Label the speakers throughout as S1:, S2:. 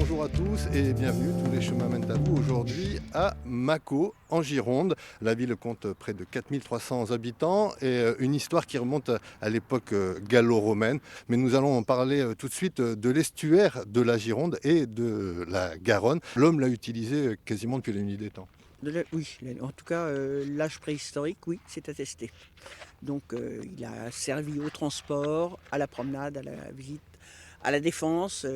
S1: Bonjour à tous et bienvenue, tous les chemins mènent à vous aujourd'hui à Mâcon en Gironde. La ville compte près de 4300 habitants et une histoire qui remonte à l'époque gallo-romaine. Mais nous allons en parler tout de suite de l'estuaire de la Gironde et de la Garonne. L'homme l'a utilisé quasiment depuis la nuit des temps.
S2: Oui, en tout cas, l'âge préhistorique, oui, c'est attesté. Donc, il a servi au transport, à la promenade, à la visite, à la défense.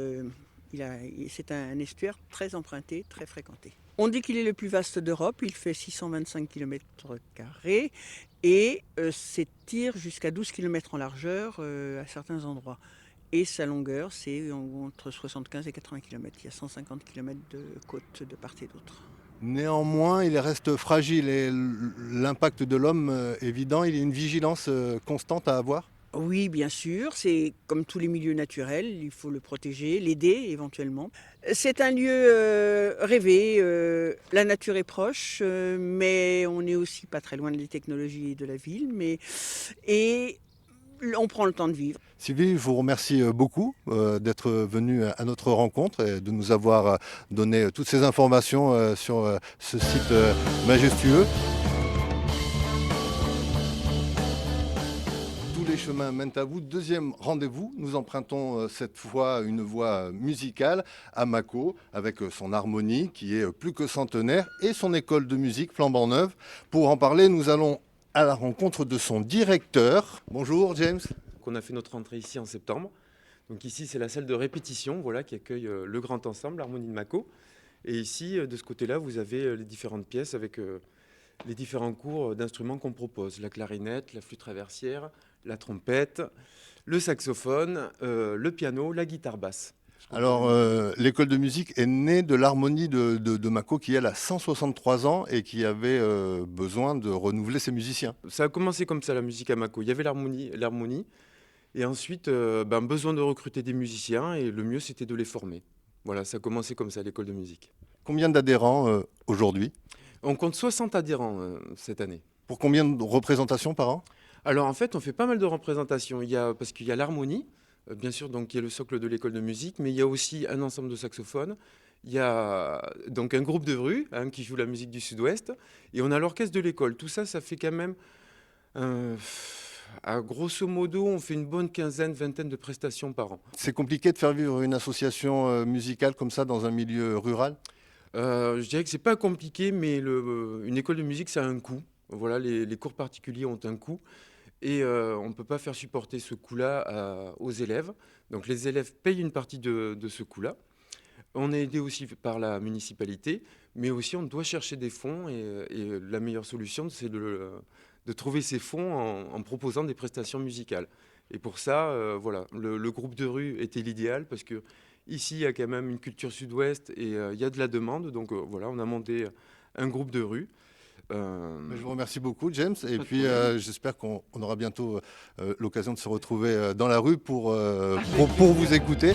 S2: C'est un estuaire très emprunté, très fréquenté. On dit qu'il est le plus vaste d'Europe, il fait 625 km² et s'étire jusqu'à 12 km en largeur à certains endroits. Et sa longueur, c'est entre 75 et 80 km. Il y a 150 km de côte de part et d'autre.
S1: Néanmoins, il reste fragile et l'impact de l'homme est évident. Il y a une vigilance constante à avoir.
S2: Oui, bien sûr, c'est comme tous les milieux naturels, il faut le protéger, l'aider éventuellement. C'est un lieu rêvé, la nature est proche, mais on n'est aussi pas très loin des technologies de la ville, et on prend le temps de vivre.
S1: Sylvie, je vous remercie beaucoup d'être venue à notre rencontre et de nous avoir donné toutes ces informations sur ce site majestueux. Tous les chemins mènent à vous. Deuxième rendez-vous, nous empruntons cette fois une voie musicale à Mâcon avec son harmonie qui est plus que centenaire et son école de musique flambant neuve. Pour en parler, nous allons à la rencontre de son directeur. Bonjour James.
S3: On a fait notre entrée ici en septembre. Donc ici, c'est la salle de répétition voilà, qui accueille le grand ensemble, l'harmonie de Mâcon. Et ici, de ce côté-là, vous avez les différentes pièces avec les différents cours d'instruments qu'on propose. La clarinette, la flûte traversière, la trompette, le saxophone, le piano, la guitare basse.
S1: Alors, l'école de musique est née de l'harmonie de Mâcon qui, elle, a 163 ans et qui avait besoin de renouveler ses musiciens.
S3: Ça a commencé comme ça, la musique à Mâcon. Il y avait l'harmonie. Et ensuite, besoin de recruter des musiciens et le mieux, c'était de les former. Voilà, ça a commencé comme ça, l'école de musique.
S1: Combien d'adhérents aujourd'hui?
S3: On compte 60 adhérents cette année.
S1: Pour combien de représentations par an?
S3: Alors en fait, on fait pas mal de représentations. Parce qu'il y a l'harmonie, bien sûr, donc, qui est le socle de l'école de musique, mais il y a aussi un ensemble de saxophones. Il y a donc un groupe de rue qui joue la musique du Sud-Ouest. Et on a l'orchestre de l'école. Tout ça, ça fait quand même... à grosso modo, on fait une bonne quinzaine, vingtaine de prestations par an.
S1: C'est compliqué de faire vivre une association musicale comme ça dans un milieu rural?
S3: Je dirais que c'est pas compliqué, mais une école de musique, ça a un coût. Voilà, les cours particuliers ont un coût. Et on ne peut pas faire supporter ce coût-là aux élèves. Donc les élèves payent une partie de ce coût-là. On est aidé aussi par la municipalité, mais aussi on doit chercher des fonds. Et la meilleure solution, c'est de trouver ces fonds en proposant des prestations musicales. Et pour ça, voilà, le groupe de rue était l'idéal parce que ici, il y a quand même une culture sud-ouest et il y a de la demande. Donc voilà, on a monté un groupe de rue.
S1: Je vous remercie beaucoup, James. Et puis, j'espère qu'on aura bientôt l'occasion de se retrouver dans la rue pour vous écouter.